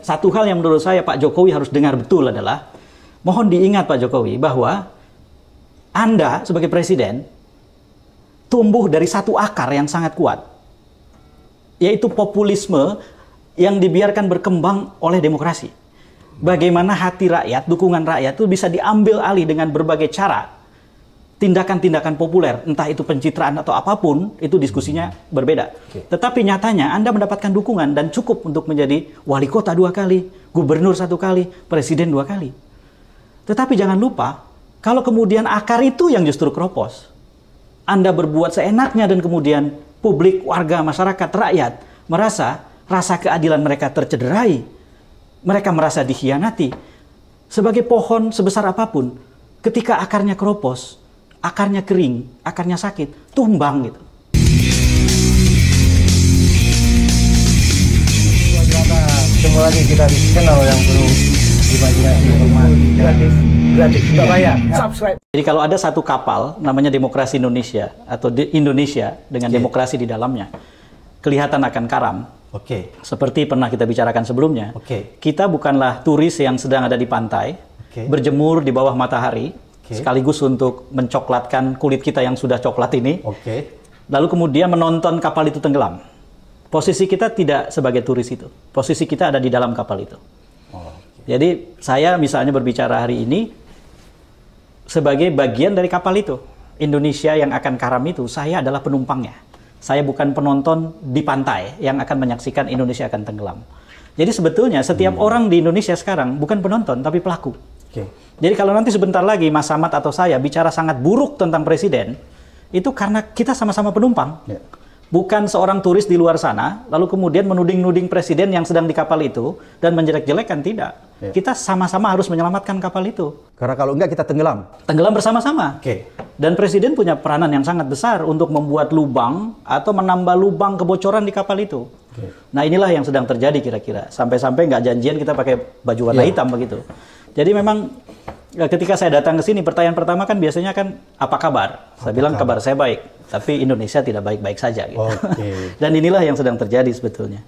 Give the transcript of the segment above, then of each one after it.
satu hal yang menurut saya Pak Jokowi harus dengar betul adalah, mohon diingat Pak Jokowi bahwa Anda sebagai presiden tumbuh dari satu akar yang sangat kuat, yaitu populisme yang dibiarkan berkembang oleh demokrasi. Bagaimana hati rakyat, dukungan rakyat itu bisa diambil alih dengan berbagai cara, tindakan-tindakan populer, entah itu pencitraan atau apapun, itu diskusinya berbeda. Tetapi nyatanya Anda mendapatkan dukungan dan cukup untuk menjadi wali kota 2 kali, gubernur 1 kali, presiden 2 kali. Tetapi jangan lupa, kalau kemudian akar itu yang justru keropos, Anda berbuat seenaknya dan kemudian publik, warga, masyarakat, rakyat merasa rasa keadilan mereka tercederai, mereka merasa dikhianati. Sebagai pohon sebesar apapun, ketika akarnya keropos, akarnya kering, akarnya sakit, tumbang gitu. Ketemu lagi kita di channel yang perlu imajinasi rumah gratis nggak bayar. Subscribe. Jadi kalau ada satu kapal namanya Demokrasi Indonesia atau Indonesia dengan demokrasi di dalamnya, kelihatan akan karam. Seperti pernah kita bicarakan sebelumnya. Kita bukanlah turis yang sedang ada di pantai, berjemur di bawah matahari, sekaligus untuk mencoklatkan kulit kita yang sudah coklat ini. Lalu kemudian menonton kapal itu tenggelam. Posisi kita tidak sebagai turis itu. Posisi kita ada di dalam kapal itu. Jadi saya misalnya berbicara hari ini sebagai bagian dari kapal itu. Indonesia yang akan karam itu, saya adalah penumpangnya. Saya bukan penonton di pantai yang akan menyaksikan Indonesia akan tenggelam. Jadi sebetulnya setiap orang di Indonesia sekarang bukan penonton tapi pelaku. Jadi kalau nanti sebentar lagi Mas Samad atau saya bicara sangat buruk tentang presiden, itu karena kita sama-sama penumpang. Bukan seorang turis di luar sana, lalu kemudian menuding-nuding presiden yang sedang di kapal itu, dan menjelek-jelekan, tidak. Kita sama-sama harus menyelamatkan kapal itu. Karena kalau enggak kita tenggelam. Tenggelam bersama-sama. Dan presiden punya peranan yang sangat besar untuk membuat lubang atau menambah lubang kebocoran di kapal itu. Nah inilah yang sedang terjadi kira-kira. Sampai-sampai nggak janjian kita pakai baju warna hitam begitu. Jadi memang ketika saya datang ke sini, pertanyaan pertama kan biasanya kan, apa kabar? Saya bilang kabar saya baik, tapi Indonesia tidak baik-baik saja. Gitu. Dan inilah yang sedang terjadi sebetulnya.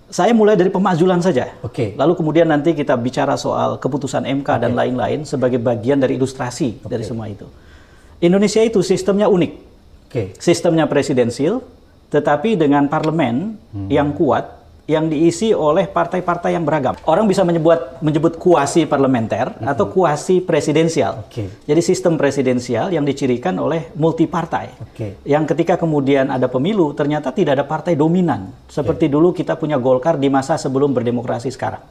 Saya mulai dari pemakzulan saja. Lalu kemudian nanti kita bicara soal keputusan MK dan lain-lain sebagai bagian dari ilustrasi dari semua itu. Indonesia itu sistemnya unik. Sistemnya presidensil, tetapi dengan parlemen yang kuat, yang diisi oleh partai-partai yang beragam. Orang bisa menyebut kuasi parlementer atau kuasi presidensial. Jadi sistem presidensial yang dicirikan oleh multi partai. Yang ketika kemudian ada pemilu, ternyata tidak ada partai dominan. Seperti dulu kita punya Golkar di masa sebelum berdemokrasi sekarang.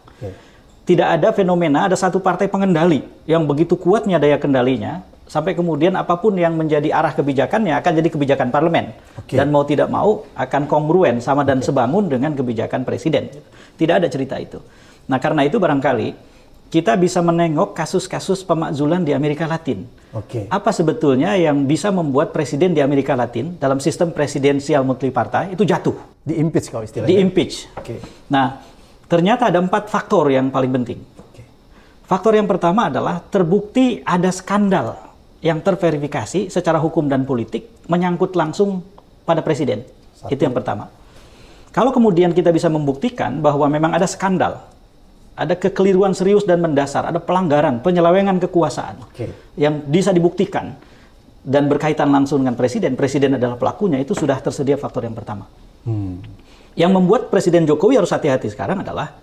Tidak ada fenomena, ada satu partai pengendali yang begitu kuatnya daya kendalinya, sampai kemudian apapun yang menjadi arah kebijakannya akan jadi kebijakan parlemen. Dan mau tidak mau akan kongruen sama dan sebangun dengan kebijakan presiden. Tidak ada cerita itu. Nah karena itu barangkali kita bisa menengok kasus-kasus pemakzulan di Amerika Latin. Apa sebetulnya yang bisa membuat presiden di Amerika Latin dalam sistem presidensial multipartai itu jatuh? Di-impeach kalau istilahnya. Di-impeach. Nah ternyata ada 4 faktor yang paling penting. Faktor yang pertama adalah terbukti ada skandal yang terverifikasi secara hukum dan politik menyangkut langsung pada presiden. Itu yang pertama. Kalau kemudian kita bisa membuktikan bahwa memang ada skandal, ada kekeliruan serius dan mendasar, ada pelanggaran, penyelewengan kekuasaan yang bisa dibuktikan dan berkaitan langsung dengan presiden, presiden adalah pelakunya, itu sudah tersedia faktor yang pertama. Yang membuat Presiden Jokowi harus hati-hati sekarang adalah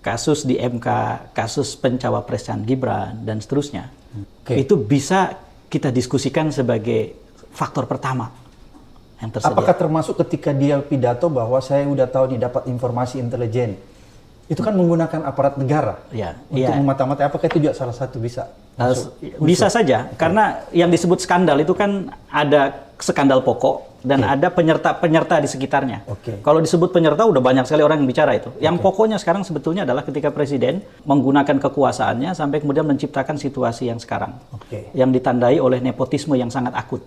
kasus di MK, kasus pencawapresan Gibran, dan seterusnya. Itu bisa kita diskusikan sebagai faktor pertama yang tersedia. Apakah termasuk ketika dia pidato bahwa saya udah tahu nih dapat informasi intelijen? Itu kan menggunakan aparat negara untuk memata-matai. Apakah itu juga salah satu bisa? Bisa saja, karena yang disebut skandal itu kan ada skandal pokok dan ada penyerta-penyerta di sekitarnya. Kalau disebut penyerta udah banyak sekali orang yang bicara itu. Yang pokoknya sekarang sebetulnya adalah ketika presiden menggunakan kekuasaannya sampai kemudian menciptakan situasi yang sekarang, yang ditandai oleh nepotisme yang sangat akut.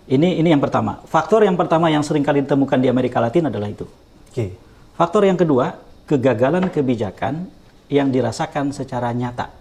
Ini yang pertama. Faktor yang pertama yang sering kali ditemukan di Amerika Latin adalah itu. Faktor yang kedua, kegagalan kebijakan yang dirasakan secara nyata.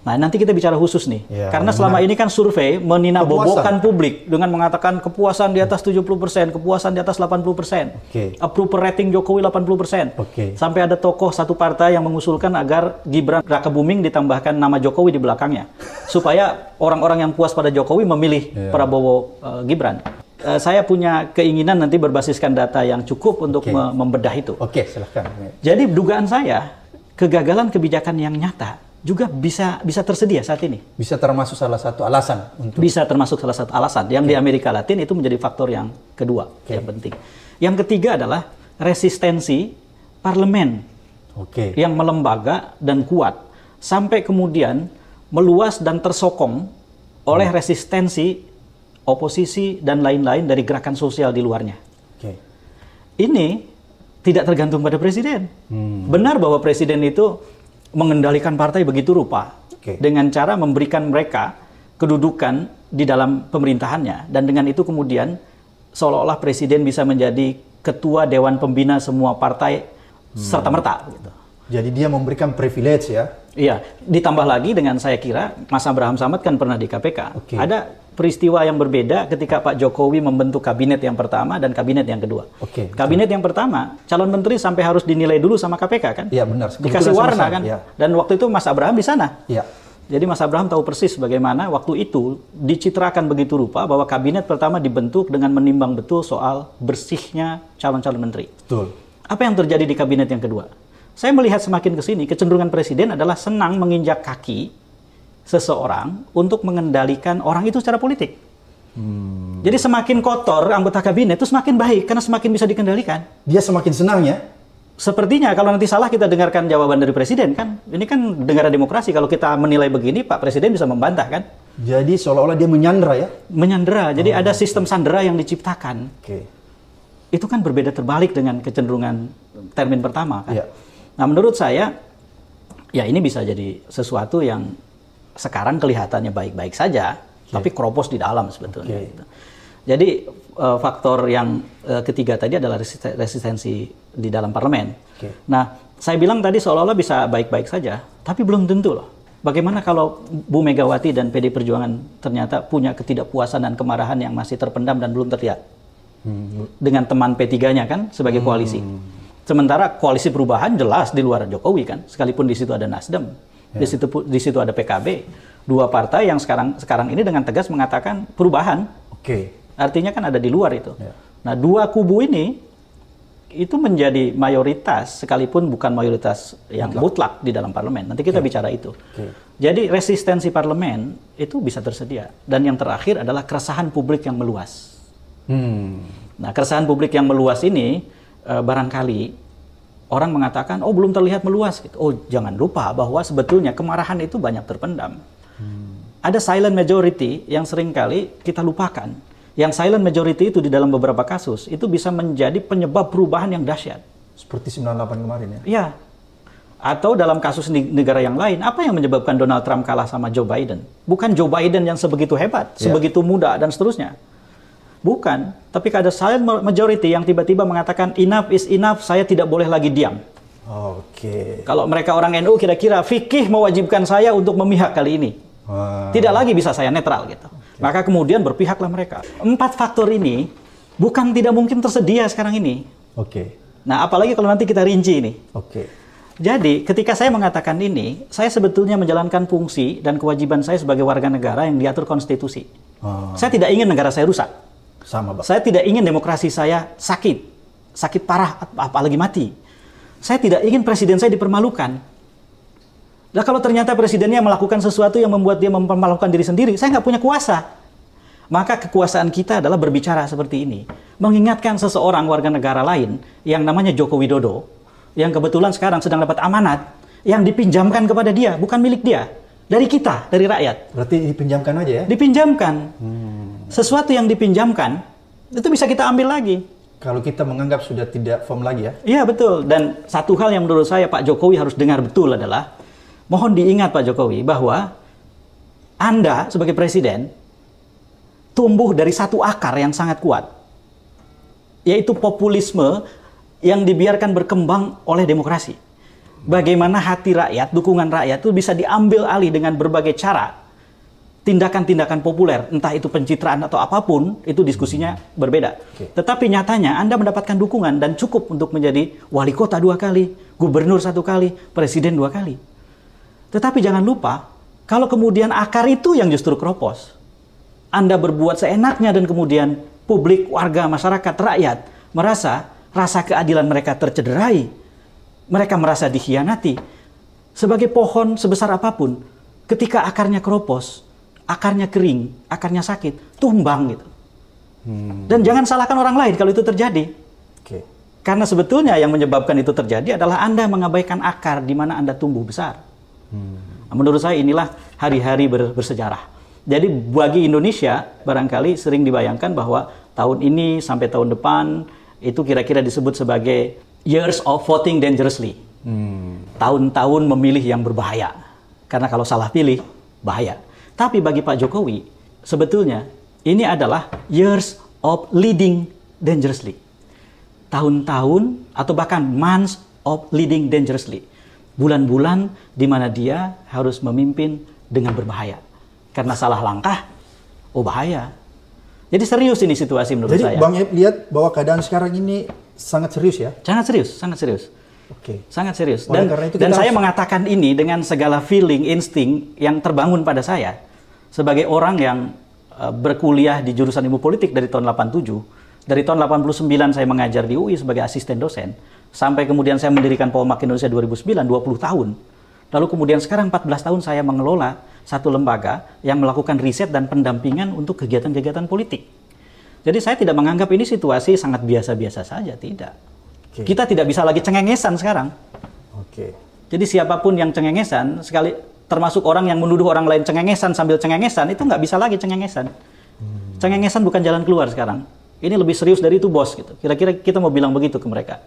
Nah, nanti kita bicara khusus nih. Ya, karena selama ini kan survei meninabobokan publik dengan mengatakan kepuasan di atas 70%, kepuasan di atas 80%. Approval rating Jokowi 80%. Sampai ada tokoh satu partai yang mengusulkan agar Gibran Rakebuming ditambahkan nama Jokowi di belakangnya. Supaya orang-orang yang puas pada Jokowi memilih Prabowo Gibran. Saya punya keinginan nanti berbasiskan data yang cukup untuk membedah itu. Silahkan. Jadi dugaan saya, kegagalan kebijakan yang nyata juga bisa tersedia saat ini. Bisa termasuk salah satu alasan Bisa termasuk salah satu alasan. Yang di Amerika Latin itu menjadi faktor yang kedua yang penting. Yang ketiga adalah resistensi parlemen yang melembaga dan kuat sampai kemudian meluas dan tersokong oleh resistensi oposisi dan lain-lain dari gerakan sosial di luarnya. Ini tidak tergantung pada presiden. Benar bahwa presiden itu mengendalikan partai begitu rupa dengan cara memberikan mereka kedudukan di dalam pemerintahannya, dan dengan itu kemudian seolah-olah presiden bisa menjadi ketua dewan pembina semua partai serta-merta gitu. Jadi dia memberikan privilege ya? Iya, ditambah lagi dengan saya kira Mas Abraham Samad kan pernah di KPK. Ada peristiwa yang berbeda ketika Pak Jokowi membentuk kabinet yang pertama dan kabinet yang kedua. Kabinet yang pertama, calon menteri sampai harus dinilai dulu sama KPK kan? Iya benar. Dikasih warna kan? Ya. Dan waktu itu Mas Abraham di sana. Iya. Jadi Mas Abraham tahu persis bagaimana waktu itu dicitrakan begitu rupa bahwa kabinet pertama dibentuk dengan menimbang betul soal bersihnya calon-calon menteri. Betul. Apa yang terjadi di kabinet yang kedua? Saya melihat semakin ke sini, kecenderungan presiden adalah senang menginjak kaki seseorang untuk mengendalikan orang itu secara politik. Jadi semakin kotor anggota kabinet itu semakin baik, karena semakin bisa dikendalikan. Dia semakin senang ya? Sepertinya, kalau nanti salah kita dengarkan jawaban dari presiden kan. Ini kan negara demokrasi, kalau kita menilai begini, Pak Presiden bisa membantah kan. Jadi seolah-olah dia menyandera ya? Menyandera, jadi ada sistem sandera yang diciptakan. Itu kan berbeda terbalik dengan kecenderungan termin pertama kan. Nah, menurut saya, ya ini bisa jadi sesuatu yang sekarang kelihatannya baik-baik saja, tapi keropos di dalam sebetulnya. Gitu. Jadi faktor yang ketiga tadi adalah resistensi di dalam parlemen. Nah, saya bilang tadi seolah-olah bisa baik-baik saja, tapi belum tentu loh. Bagaimana kalau Bu Megawati dan PD Perjuangan ternyata punya ketidakpuasan dan kemarahan yang masih terpendam dan belum terlihat dengan teman P3-nya kan sebagai koalisi. Sementara koalisi perubahan jelas di luar Jokowi kan, sekalipun di situ ada Nasdem, di situ ada PKB, dua partai yang sekarang ini dengan tegas mengatakan perubahan. Artinya kan ada di luar itu. Nah, dua kubu ini itu menjadi mayoritas, sekalipun bukan mayoritas yang mutlak di dalam parlemen. Nanti kita bicara itu. Jadi resistensi parlemen itu bisa tersedia. Dan yang terakhir adalah keresahan publik yang meluas. Nah, keresahan publik yang meluas ini barangkali orang mengatakan, oh belum terlihat meluas. Gitu. Oh jangan lupa bahwa sebetulnya kemarahan itu banyak terpendam. Ada silent majority yang seringkali kita lupakan. Yang silent majority itu di dalam beberapa kasus itu bisa menjadi penyebab perubahan yang dahsyat. Seperti 98 kemarin ya? Iya. Atau dalam kasus di negara yang lain, apa yang menyebabkan Donald Trump kalah sama Joe Biden? Bukan Joe Biden yang sebegitu hebat, sebegitu muda dan seterusnya. Bukan, tapi ada silent majority yang tiba-tiba mengatakan enough is enough, saya tidak boleh lagi diam. Kalau mereka orang NU kira-kira fikih mewajibkan saya untuk memihak kali ini. Tidak lagi bisa saya netral gitu. Maka kemudian berpihaklah mereka. 4 faktor ini bukan tidak mungkin tersedia sekarang ini. Nah, apalagi kalau nanti kita rinci ini. Jadi, ketika saya mengatakan ini, saya sebetulnya menjalankan fungsi dan kewajiban saya sebagai warga negara yang diatur konstitusi. Saya tidak ingin negara saya rusak. Sama, Pak. Saya tidak ingin demokrasi saya sakit parah, apalagi mati. Saya tidak ingin presiden saya dipermalukan. Nah, kalau ternyata presidennya melakukan sesuatu yang membuat dia mempermalukan diri sendiri, saya nggak punya kuasa. Maka kekuasaan kita adalah berbicara seperti ini. Mengingatkan seseorang warga negara lain yang namanya Joko Widodo, yang kebetulan sekarang sedang dapat amanat, yang dipinjamkan kepada dia, bukan milik dia. Dari kita, dari rakyat. Berarti dipinjamkan aja ya? Dipinjamkan. Sesuatu yang dipinjamkan, itu bisa kita ambil lagi. Kalau kita menganggap sudah tidak firm lagi ya? Iya, betul. Dan satu hal yang menurut saya Pak Jokowi harus dengar betul adalah, mohon diingat Pak Jokowi, bahwa Anda sebagai presiden, tumbuh dari satu akar yang sangat kuat. Yaitu populisme yang dibiarkan berkembang oleh demokrasi. Bagaimana hati rakyat, dukungan rakyat itu bisa diambil alih dengan berbagai cara. Tindakan-tindakan populer, entah itu pencitraan atau apapun, itu diskusinya berbeda. Tetapi nyatanya Anda mendapatkan dukungan dan cukup untuk menjadi wali kota 2 kali, gubernur 1 kali, presiden 2 kali. Tetapi jangan lupa, kalau kemudian akar itu yang justru keropos, Anda berbuat seenaknya dan kemudian publik, warga, masyarakat, rakyat merasa rasa keadilan mereka tercederai, mereka merasa dikhianati. Sebagai pohon sebesar apapun, ketika akarnya keropos, akarnya kering, akarnya sakit, tumbang gitu. Dan jangan salahkan orang lain kalau itu terjadi. Karena sebetulnya yang menyebabkan itu terjadi adalah Anda mengabaikan akar di mana Anda tumbuh besar. Menurut saya inilah hari-hari bersejarah. Jadi bagi Indonesia barangkali sering dibayangkan bahwa tahun ini sampai tahun depan itu kira-kira disebut sebagai years of voting dangerously. Tahun-tahun memilih yang berbahaya. Karena kalau salah pilih, bahaya. Tapi bagi Pak Jokowi, sebetulnya ini adalah years of leading dangerously. Tahun-tahun atau bahkan months of leading dangerously. Bulan-bulan di mana dia harus memimpin dengan berbahaya. Karena salah langkah, oh bahaya. Jadi serius ini situasi menurut saya. Jadi Bang Ep lihat bahwa keadaan sekarang ini sangat serius ya? Sangat serius, sangat serius. Sangat serius. Dan saya harus... mengatakan ini dengan segala feeling, insting yang terbangun pada saya. Sebagai orang yang berkuliah di jurusan ilmu politik dari tahun 87. Dari tahun 89 saya mengajar di UI sebagai asisten dosen. Sampai kemudian saya mendirikan Polmark Indonesia 2009, 20 tahun. Lalu kemudian sekarang 14 tahun saya mengelola satu lembaga yang melakukan riset dan pendampingan untuk kegiatan-kegiatan politik. Jadi saya tidak menganggap ini situasi sangat biasa-biasa saja, tidak. Kita tidak bisa lagi cengengesan sekarang. Jadi siapapun yang cengengesan, sekali termasuk orang yang menuduh orang lain cengengesan sambil cengengesan, itu nggak bisa lagi cengengesan. Cengengesan bukan jalan keluar sekarang. Ini lebih serius dari itu bos, gitu. Kira-kira kita mau bilang begitu ke mereka.